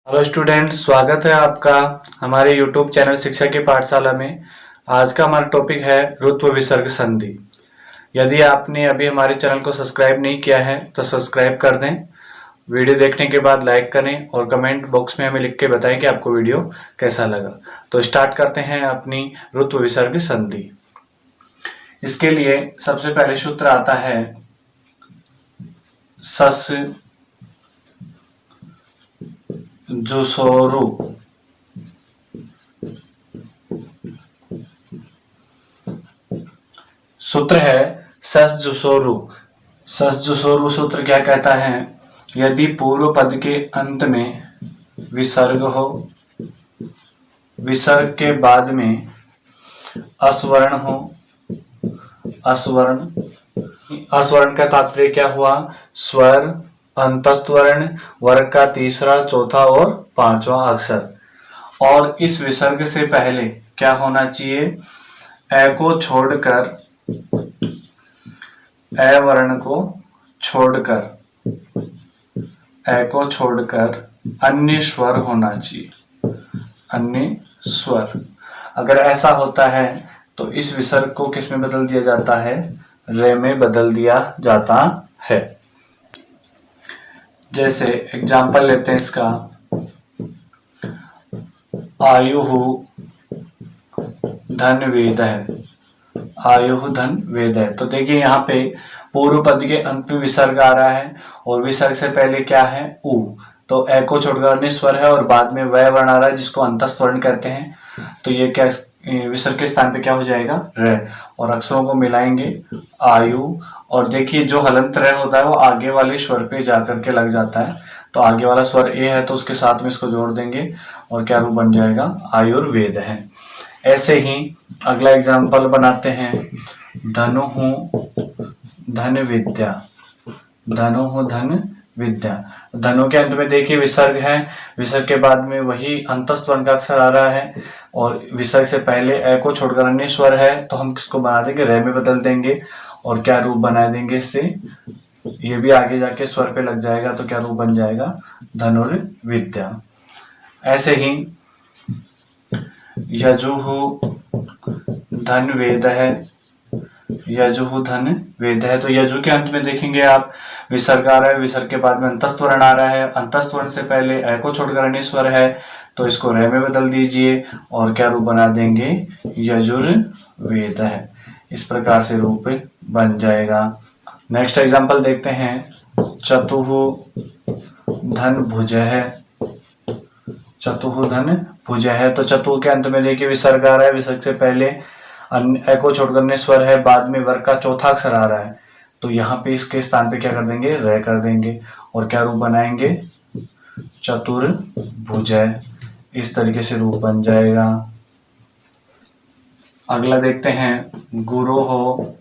Hello student, स्वागत है आपका हमारे यूट्यूब चैनल शिक्षा की पाठशाला में। आज का हमारा टॉपिक है ऋत्व विसर्ग संधि। यदि आपने अभी हमारे चैनल को सब्सक्राइब नहीं किया है तो सब्सक्राइब कर दें। वीडियो देखने के बाद लाइक करें और कमेंट बॉक्स में हमें लिख के बताएं कि आपको वीडियो कैसा लगा। तो स्टार्ट करते हैं अपनी ऋत्व विसर्ग संधि। इसके लिए सबसे पहले सूत्र आता है सस जुसोरु। सूत्र है सस जुसोरु। सस जुसोरु सूत्र क्या कहता है? यदि पूर्व पद के अंत में विसर्ग हो, विसर्ग के बाद में अस्वर्ण हो, अस्वर्ण अस्वर्ण का तात्पर्य क्या हुआ? स्वर, अंतस्थ वर्ण, वर्ग का तीसरा, चौथा और पांचवा अक्षर। और इस विसर्ग से पहले क्या होना चाहिए? ए को छोड़कर, ए वर्ण को छोड़कर, ए को छोड़कर अन्य स्वर होना चाहिए, अन्य स्वर। अगर ऐसा होता है तो इस विसर्ग को किस में बदल दिया जाता है? रे में बदल दिया जाता है। जैसे एग्जाम्पल लेते हैं इसका, आयुः धन वेद है, आयुः धन वेद है। तो देखिए यहाँ पे पूर्व पद के अंत में विसर्ग आ रहा है और विसर्ग से पहले क्या है? उ। तो ए को छोड़कर अन्य स्वर है और बाद में वह वर्ण आ रहा है जिसको अंतस्थ वर्ण कहते हैं। तो ये क्या विसर्ग के स्थान पे क्या हो जाएगा? रे। और अक्षरों को मिलाएंगे आयु। और देखिए जो हलंत रे होता है वो आगे वाले स्वर पे जाकर के लग जाता है। तो आगे वाला स्वर ए है तो उसके साथ में इसको जोड़ देंगे और क्या रूप बन जाएगा? आयुर्वेद है। ऐसे ही अगला एग्जाम्पल बनाते हैं, धनु धन विद्या, धनु धन विद्या। धनु के अंत में देखिए विसर्ग है, विसर्ग के बाद में वही अंतस्थ वर्ण का अक्षर आ रहा है और विसर्ग से पहले ए को छोड़कर अन्य स्वर है तो हम किसको बना देंगे? रे में बदल देंगे। और क्या रूप बना देंगे इससे? ये भी आगे जाके स्वर पे लग जाएगा तो क्या रूप बन जाएगा? धनुर्विद्या। ऐसे ही यजुः धन वेद है, यजुः धन वेद है। तो यजु के अंत में देखेंगे आप विसर्ग आ रहा है, विसर्ग के बाद में अंतस्थ वर्ण आ रहा है, अंतस्थ वर्ण से पहले ए को छोड़कर अन्य स्वर है तो इसको रे में बदल दीजिए और क्या रूप बना देंगे? यजुर्वेद है। इस प्रकार से रूप बन जाएगा। नेक्स्ट एग्जांपल देखते हैं, चतुः धन भुज है, चतुः धन भुज है। तो चतुः के अंत में देखिए विसर्ग आ रहा है, विसर्ग से पहले ए को छोड़कर अन्य स्वर है, बाद में वर्ग का चौथा अक्षर आ रहा है तो यहाँ पे इसके स्थान पे क्या कर देंगे? रे कर देंगे और क्या रूप बनाएंगे? चतुर्भुज। इस तरीके से रूप बन जाएगा। अगला देखते हैं, गुरु हो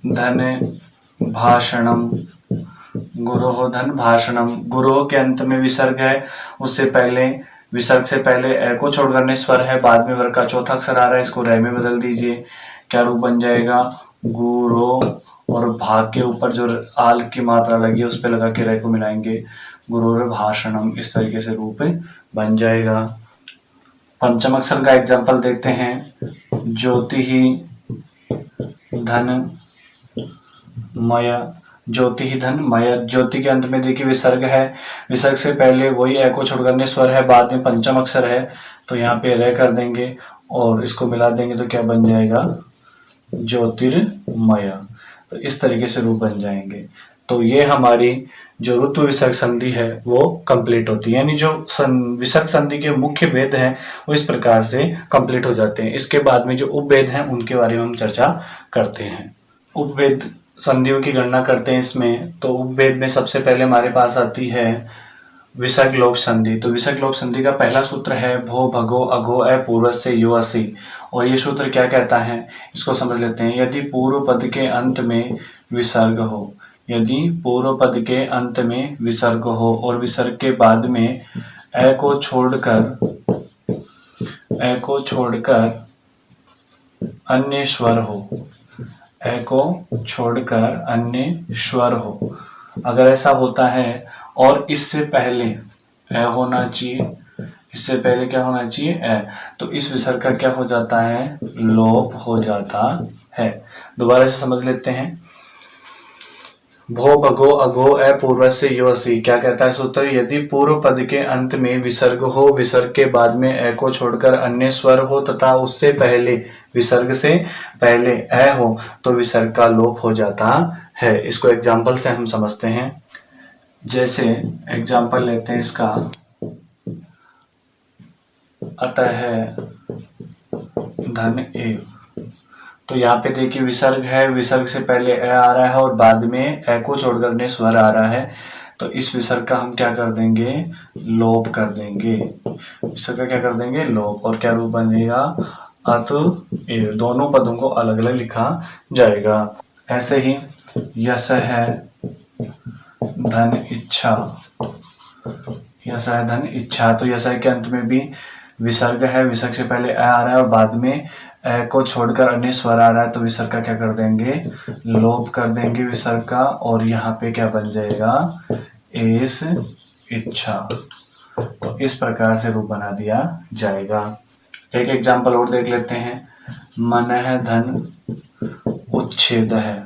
धन भाषणम, गुरु हो धन भाषणम। गुरु के अंत में विसर्ग है, उससे पहले विसर्ग से पहले ए को छोड़कर अन्य स्वर है, बाद में वर्ग का चौथा अक्षर आ रहा है, इसको रे में बदल दीजिए। क्या रूप बन जाएगा? गुरु और भाग के ऊपर जो आल की मात्रा लगी है उस पर लगा के रे को मिलाएंगे, गुरुर भाषणम। इस तरीके से रूप बन जाएगा। पंचम अक्षर का एग्जाम्पल देखते हैं, ज्योति ही धन मय, ज्योति ही धन मय। ज्योति के अंत में देखिए विसर्ग है, विसर्ग से पहले वही ए को छोड़कर अन्य स्वर है, बाद में पंचम अक्षर है तो यहाँ पे रे कर देंगे और इसको मिला देंगे तो क्या बन जाएगा? ज्योतिर्मय। तो इस तरीके से रूप बन जाएंगे। तो ये हमारी जो ऋत्व विसर्ग संधि है वो कंप्लीट होती है, यानी जो विसर्ग संधि के मुख्य भेद हैं वो इस प्रकार से कंप्लीट हो जाते हैं। इसके बाद में जो उपभेद हैं उनके बारे में हम चर्चा करते हैं। उपभेद संधियों की गणना करते हैं इसमें। तो उपभेद में सबसे पहले हमारे पास आती है विसर्ग लोप संधि। तो विसर्ग लोप संधि का पहला सूत्र है भो भगो अघो अ पूर्वस्य यो असि। और ये सूत्र क्या कहता है इसको समझ लेते हैं। यदि पूर्व पद के अंत में विसर्ग हो, यदि पूर्व पद के अंत में विसर्ग हो और विसर्ग के बाद में ए को छोड़कर अन्य स्वर हो, ए को छोड़कर अन्य स्वर हो, अगर ऐसा होता है और इससे पहले ए होना चाहिए, इससे पहले क्या होना चाहिए, ए। तो इस विसर्ग का क्या हो जाता है, लोप हो जाता है। दोबारा से समझ लेते हैं। भो भगो अगो ए पूर्वस्य योसी, क्या कहता है सूत्र, यदि पूर्व पद के अंत में विसर्ग हो, विसर्ग के बाद में ए को छोड़कर अन्य स्वर हो तथा उससे पहले, विसर्ग से पहले ए हो, तो विसर्ग का लोप हो जाता है। इसको एग्जाम्पल से हम समझते हैं। जैसे एग्जाम्पल लेते हैं इसका, अतः धन एव। तो यहाँ पे देखिए विसर्ग है, विसर्ग से पहले ए आ रहा है और बाद में ए को छोड़कर ने स्वर आ रहा है। तो इस विसर्ग का हम क्या कर देंगे, लोप कर देंगे। विसर्ग का क्या कर देंगे, लोप। और क्या रूप बनेगा, अतएव। दोनों पदों को अलग अलग लिखा जाएगा। ऐसे ही यस है धन इच्छा, यस है धन इच्छा। तो यस है के अंत में भी विसर्ग है, विसर्ग से पहले ए आ रहा है और बाद में ए को छोड़कर अन्य स्वर आ रहा है। तो विसर्ग का क्या कर देंगे, लोप कर देंगे विसर्ग का। और यहाँ पे क्या बन जाएगा, एस इच्छा। तो इस प्रकार से रूप बना दिया जाएगा। एक एग्जाम्पल और देख लेते हैं। मन है धन उच्छेद है,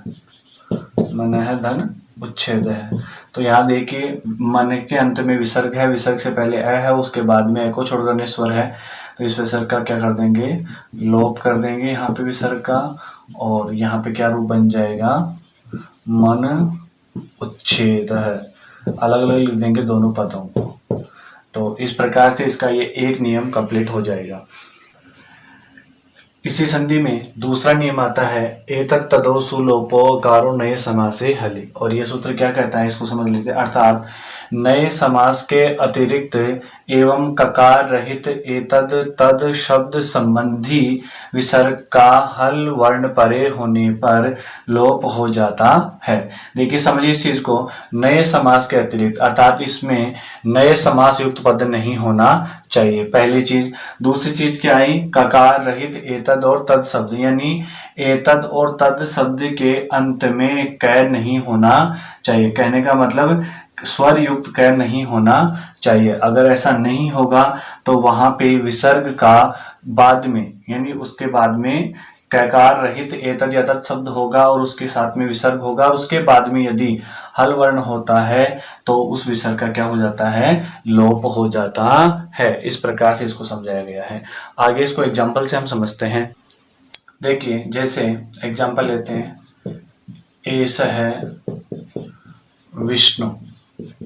मन है धन उच्छेद है। तो यहाँ देखिए मन के अंत में विसर्ग है, विसर्ग से पहले ए है, उसके बाद में ए को छोड़कर अन्य स्वर है। तो इस विसर्ग का क्या कर देंगे, लोप कर देंगे यहाँ पे विसर्ग का। और यहाँ पे क्या रूप बन जाएगा, मन उच्छेद है। अलग अलग लिख देंगे दोनों पदों को। तो इस प्रकार से इसका ये एक नियम कंप्लीट हो जाएगा। इसी संधि में दूसरा नियम आता है, एतत् तदो सुलोपो कारो नए समासे हलि। और ये सूत्र क्या कहता है, इसको समझ लेते हैं। अर्थात नए समास के अतिरिक्त एवं ककार रहित एतद तद शब्द संबंधी विसर्ग का हल वर्ण परे होने पर लोप हो जाता है। देखिए समझिए इस चीज को, नए समास के अतिरिक्त अर्थात इसमें नए समास युक्त पद नहीं होना चाहिए, पहली चीज। दूसरी चीज क्या आई, ककार रहित एतद और तद शब्द, यानी एतद और तद शब्द के अंत में कै नहीं होना चाहिए। कहने का मतलब स्वर युक्त कै नहीं होना चाहिए। अगर ऐसा नहीं होगा तो वहां पे विसर्ग का बाद में, यानी उसके बाद में कैकार रहित एतद या तद शब्द होगा और उसके साथ में विसर्ग होगा। उसके बाद में यदि हल वर्ण होता है तो उस विसर्ग का क्या हो जाता है, लोप हो जाता है। इस प्रकार से इसको समझाया गया है। आगे इसको एग्जाम्पल से हम समझते हैं। देखिए जैसे एग्जाम्पल लेते हैं, एस है विष्णु,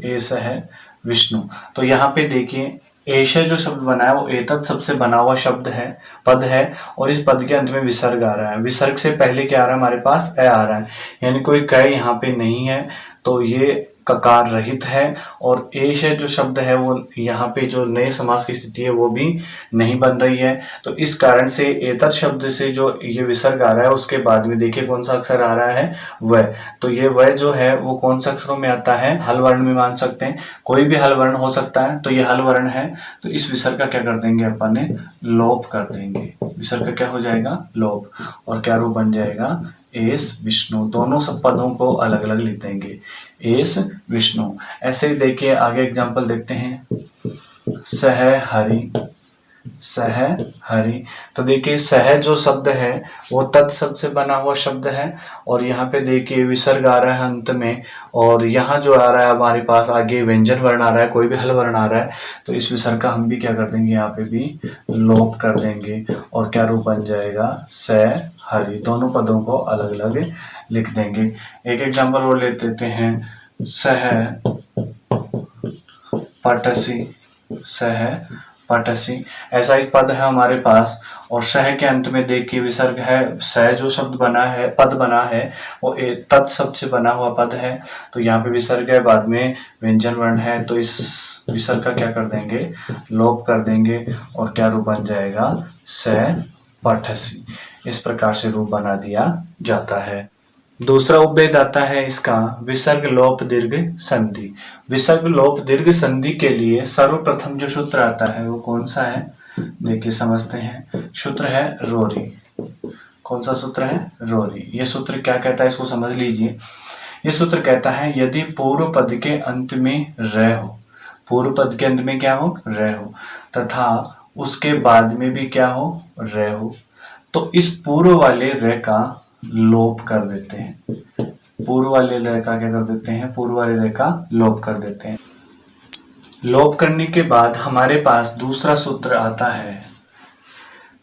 एस है विष्णु। तो यहाँ पे देखिए एश जो शब्द बना है वो एतद शब्द से बना हुआ शब्द है, पद है। और इस पद के अंत में विसर्ग आ रहा है। विसर्ग से पहले क्या आ रहा है, हमारे पास ए आ रहा है, यानी कोई कै यहाँ पे नहीं है। तो ये ककार रहित है। और एश जो शब्द है वो यहाँ पे जो नए समास की स्थिति है वो भी नहीं बन रही है। तो इस कारण से एतद शब्द से जो ये विसर्ग आ रहा है उसके बाद में देखिए कौन सा अक्षर आ रहा है, वह। तो ये वह जो है वो कौन सा अक्षरों में आता है, हल वर्ण में मान सकते हैं, कोई भी हल वर्ण हो सकता है। तो ये हल वर्ण है। तो इस विसर्ग का क्या कर देंगे अपन ने, लोप कर देंगे। विसर्ग का क्या हो जाएगा, लोप। और क्या रूप बन जाएगा, एस विष्णु। दोनों सब पदों को अलग अलग लिख देंगे, एस विष्णु। ऐसे ही देखिए आगे एग्जांपल देखते हैं, सह हरि, सह हरि। तो देखिए सह जो शब्द है वो तत् शब्द से बना हुआ शब्द है। और यहाँ पे देखिए विसर्ग आ रहा है अंत में। और यहाँ जो आ रहा है हमारे पास आगे व्यंजन वर्ण आ रहा है, कोई भी हल वर्ण आ रहा है। तो इस विसर्ग का हम भी क्या कर देंगे, यहाँ पे भी लोप कर देंगे। और क्या रूप बन जाएगा, सह हरि। दोनों पदों को अलग अलग लिख देंगे। एक एग्जाम्पल और ले लेते हैं, सह पटसी, सह पटसी। ऐसा एक पद है हमारे पास। और सह के अंत में देखिए विसर्ग है। सह जो शब्द बना है, पद बना है, वो तत् शब्द से बना हुआ पद है। तो यहाँ पे विसर्ग है, बाद में व्यंजन वर्ण है। तो इस विसर्ग का क्या कर देंगे, लोप कर देंगे। और क्या रूप बन जाएगा, सह पठसी। इस प्रकार से रूप बना दिया जाता है। दूसरा उपभेद आता है इसका, विसर्ग लोप दीर्घ संधि। विसर्ग लोप दीर्घ संधि के लिए सर्वप्रथम जो सूत्र आता है वो कौन सा है, देखिए समझते हैं। सूत्र है रोरी। कौन सा सूत्र है, रोरी। ये सूत्र क्या कहता है, इसको समझ लीजिए। ये सूत्र कहता है, यदि पूर्व पद के अंत में र हो पूर्व पद के अंत में क्या हो, रे हो, तथा उसके बाद में भी क्या हो, रे हो। तो इस पूर्व वाले रे का लोप कर देते हैं। पूर्व वाले रे का क्या कर देते हैं, पूर्व वाले रे का लोप कर देते हैं। लोप करने के बाद हमारे पास दूसरा सूत्र आता है,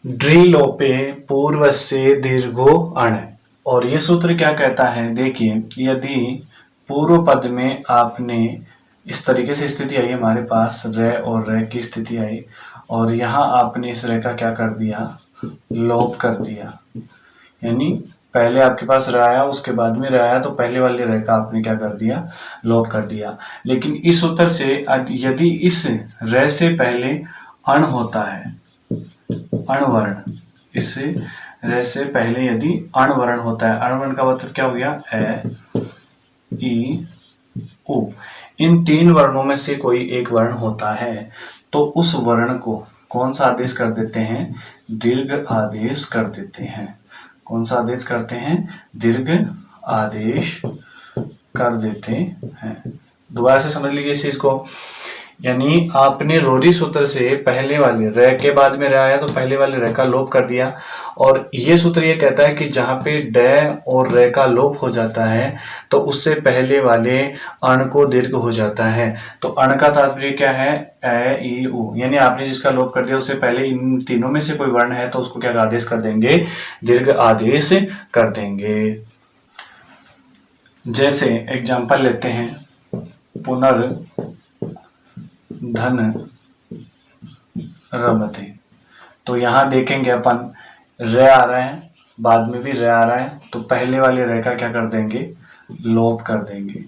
ड्रीलोपे पूर्वस्य दीर्घो अण। और ये सूत्र क्या कहता है, देखिए यदि पूर्व पद में आपने इस तरीके से स्थिति आई, हमारे पास रे और रे की स्थिति आई, और यहाँ आपने इस रे का क्या कर दिया, लोप कर दिया। यानी पहले आपके पास रे आया, उसके बाद में रे आया, तो पहले वाले रे का आपने क्या कर दिया, लोप कर दिया। लेकिन इस सूत्र से यदि इस रे से पहले अण होता है, अणवर्ण, इससे रे से पहले यदि अणवर्ण होता है, अणवर्ण का मतलब क्या हो गया, ए, ई, उ, इन 3 वर्णों में से कोई एक वर्ण होता है, तो उस वर्ण को कौन सा आदेश कर देते हैं, दीर्घ आदेश कर देते हैं। कौन सा आदेश करते हैं, दीर्घ आदेश कर देते हैं। दोबारा से समझ लीजिए इस चीज को। यानी आपने रोरी सूत्र से पहले वाले रे के बाद में रे आया, तो पहले वाले रे का लोप कर दिया, और ये सूत्र ये कहता है कि जहां पे डे और रे का लोप हो जाता है, तो उससे पहले वाले अण को दीर्घ हो जाता है। तो अण का तात्पर्य क्या है, ए, ई, उ। यानी आपने जिसका लोप कर दिया उससे पहले इन तीनों में से कोई वर्ण है, तो उसको क्या आदेश कर देंगे, दीर्घ आदेश कर देंगे। जैसे एग्जाम्पल लेते हैं, पुनर् धन रमते। तो यहां देखेंगे अपन, रे आ रहा है, बाद में भी रे आ रहा है, तो पहले वाले रे का क्या कर देंगे, लोप कर देंगे।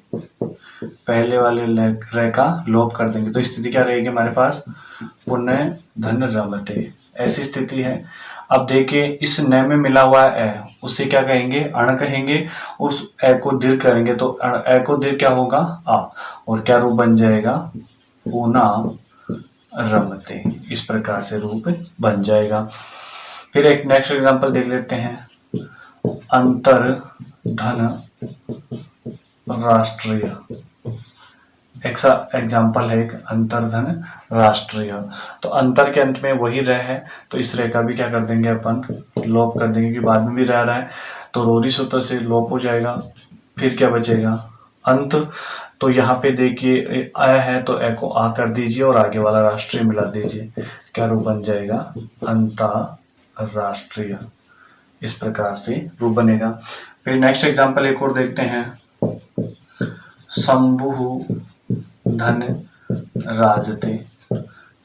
पहले वाले रे का लोप कर देंगे, तो स्थिति क्या रहेगी हमारे पास, पुनः धन रमते, ऐसी स्थिति है। अब देखिए इस न में मिला हुआ है, उससे क्या कहेंगे, अण कहेंगे, उस ए को दीर्घ करेंगे, तो ए को दीर्घ क्या होगा, आ, और क्या रूप बन जाएगा, पूना रमते। इस प्रकार से रूप बन जाएगा। फिर एक नेक्स्ट एग्जांपल देख लेते हैं, अंतर धन राष्ट्रीय। एग्जाम्पल है एक अंतर्धन राष्ट्रीय। तो अंतर के अंत में वही रह है, तो इस रेखा भी क्या कर देंगे अपन, लोप कर देंगे, कि बाद में भी रह रहा है, तो रोरी सूत्र से लोप हो जाएगा। फिर क्या बचेगा, अंत। तो यहाँ पे देखिए अ है, तो ए को आ कर दीजिए और आगे वाला राष्ट्रीय मिला दीजिए, क्या रूप बन जाएगा, अंतरराष्ट्रीय। इस प्रकार से रूप बनेगा। फिर नेक्स्ट एग्जांपल एक और देखते हैं, शंभु धन राजते।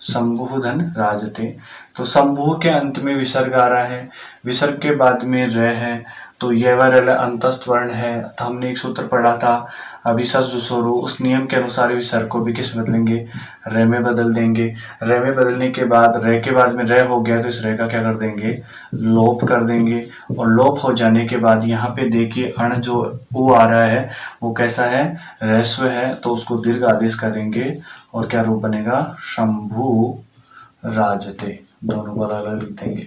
शंभु धन राजते, तो शंभु के अंत में विसर्ग आ रहा है, विसर्ग के बाद में रे है, तो यह वाला अंतस्थ वर्ण है। तो हमने एक सूत्र पढ़ा था अभी ससुरो, उस नियम के अनुसार विसर्ग को भी किस बदलेंगे, रे में बदल देंगे। रे में बदलने के बाद रे के बाद में रे हो गया, तो इस रे का क्या कर देंगे, लोप कर देंगे। और लोप हो जाने के बाद यहाँ पे देखिए अण जो उ आ रहा है वो कैसा है, ह्रस्व है, तो उसको दीर्घ आदेश करेंगे, और क्या रूप बनेगा, शंभु राजते। दोनों को अलग अलग लिख देंगे,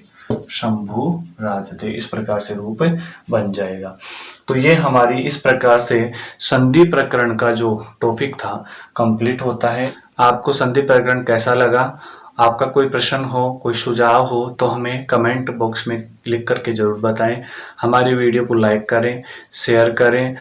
शंभु राजते। इस प्रकार से रूप बन जाएगा। तो ये हमारी इस प्रकार से संधि प्रकरण का जो टॉपिक था कंप्लीट होता है। आपको संधि प्रकरण कैसा लगा, आपका कोई प्रश्न हो, कोई सुझाव हो, तो हमें कमेंट बॉक्स में लिख करके जरूर बताएं। हमारी वीडियो को लाइक करें, शेयर करें।